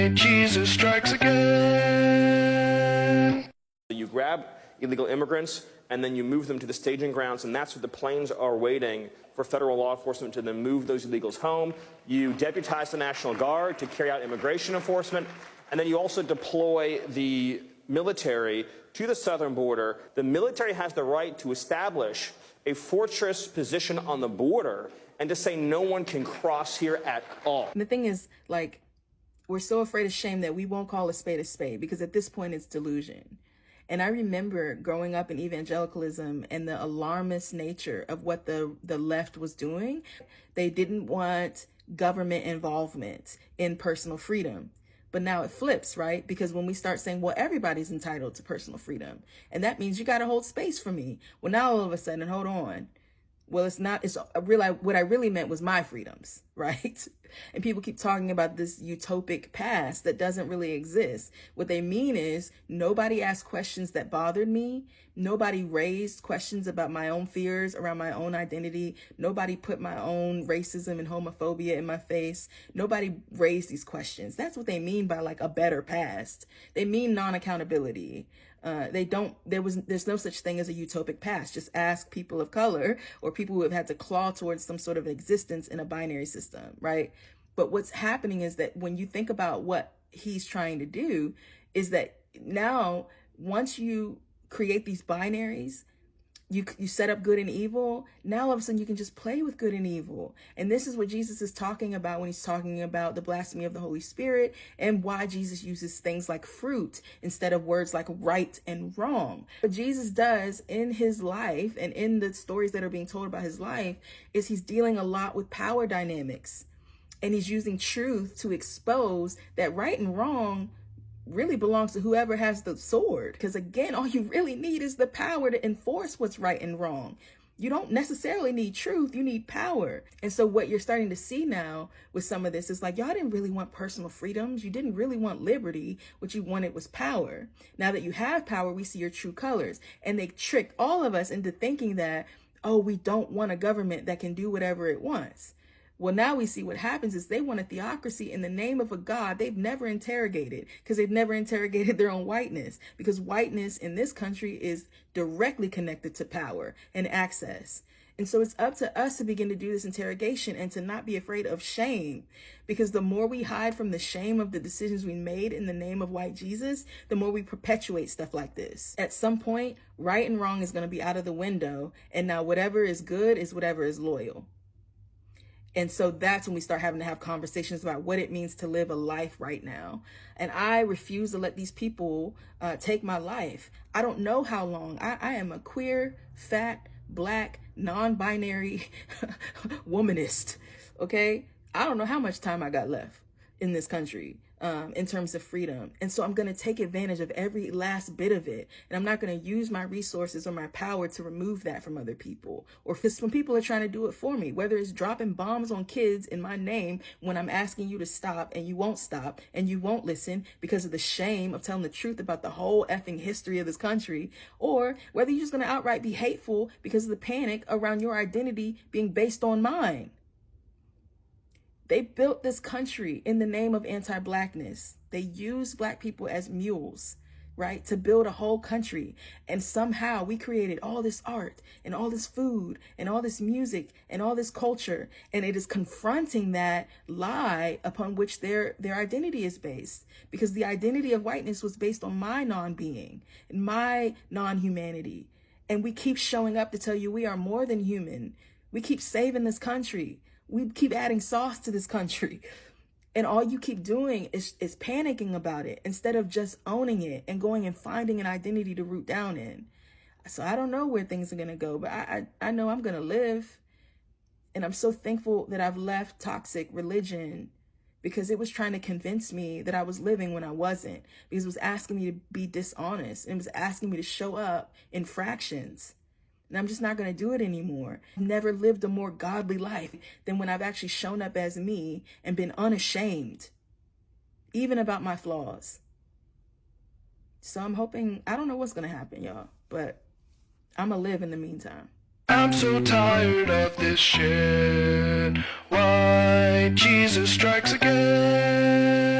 White Jesus strikes again. You grab illegal immigrants and then you move them to the staging grounds, and that's where the planes are waiting for federal law enforcement to then move those illegals home. You deputize the National Guard to carry out immigration enforcement, and then you also deploy the military to the southern border. The military has the right to establish a fortress position on the border and to say no one can cross here at all. And the thing is, like, we're so afraid of shame that we won't call a spade, because at this point it's delusion. And I remember growing up in evangelicalism and the alarmist nature of what the left was doing. They didn't want government involvement in personal freedom. But now it flips, right? Because when we start saying, well, everybody's entitled to personal freedom, and that means you got to hold space for me. Well, now all of a sudden, hold on. Well, it's not, what I really meant was my freedoms, right? And people keep talking about this utopic past that doesn't really exist. What they mean is nobody asked questions that bothered me. Nobody raised questions about my own fears around my own identity. Nobody put my own racism and homophobia in my face. Nobody raised these questions. That's what they mean by like a better past. They mean non-accountability. There's no such thing as a utopic past. Just ask people of color or people who have had to claw towards some sort of existence in a binary system, right? But what's happening is that when you think about what he's trying to do is that now, once you create these binaries, you set up good and evil. Now all of a sudden you can just play with good and evil. And this is what Jesus is talking about when he's talking about the blasphemy of the Holy Spirit and why Jesus uses things like fruit instead of words like right and wrong. What Jesus does in his life and in the stories that are being told about his life is he's dealing a lot with power dynamics. And he's using truth to expose that right and wrong really belongs to whoever has the sword. Because again, all you really need is the power to enforce what's right and wrong. You don't necessarily need truth, you need power. And so what you're starting to see now with some of this is like, y'all didn't really want personal freedoms. You didn't really want liberty. What you wanted was power. Now that you have power, we see your true colors. And they tricked all of us into thinking that, oh, we don't want a government that can do whatever it wants. Well, now we see what happens is they want a theocracy in the name of a God they've never interrogated, because they've never interrogated their own whiteness, because whiteness in this country is directly connected to power and access. And so it's up to us to begin to do this interrogation and to not be afraid of shame, because the more we hide from the shame of the decisions we made in the name of white Jesus, the more we perpetuate stuff like this. At some point, right and wrong is going to be out of the window. And now whatever is good is whatever is loyal. And so that's when we start having to have conversations about what it means to live a life right now. And I refuse to let these people take my life. I don't know how long. I am a queer, fat, black, non-binary womanist, okay? I don't know how much time I got left in this country in terms of freedom. And so I'm going to take advantage of every last bit of it. And I'm not going to use my resources or my power to remove that from other people. Or if when people are trying to do it for me, whether it's dropping bombs on kids in my name when I'm asking you to stop and you won't stop and you won't listen because of the shame of telling the truth about the whole effing history of this country, or whether you're just going to outright be hateful because of the panic around your identity being based on mine. They built this country in the name of anti-blackness. They used black people as mules, right, to build a whole country. And somehow we created all this art and all this food and all this music and all this culture. And it is confronting that lie upon which their identity is based. Because the identity of whiteness was based on my non-being and my non-humanity. And we keep showing up to tell you we are more than human. We keep saving this country. We keep adding sauce to this country. And all you keep doing is panicking about it instead of just owning it and going and finding an identity to root down in. So I don't know where things are going to go, but I know I'm going to live. And I'm so thankful that I've left toxic religion, because it was trying to convince me that I was living when I wasn't, because it was asking me to be dishonest and it was asking me to show up in fractions. And I'm just not going to do it anymore. I've never lived a more godly life than when I've actually shown up as me and been unashamed, even about my flaws. So I'm hoping, I don't know what's going to happen, y'all, but I'm going to live in the meantime. I'm so tired of this shit. White Jesus strikes again.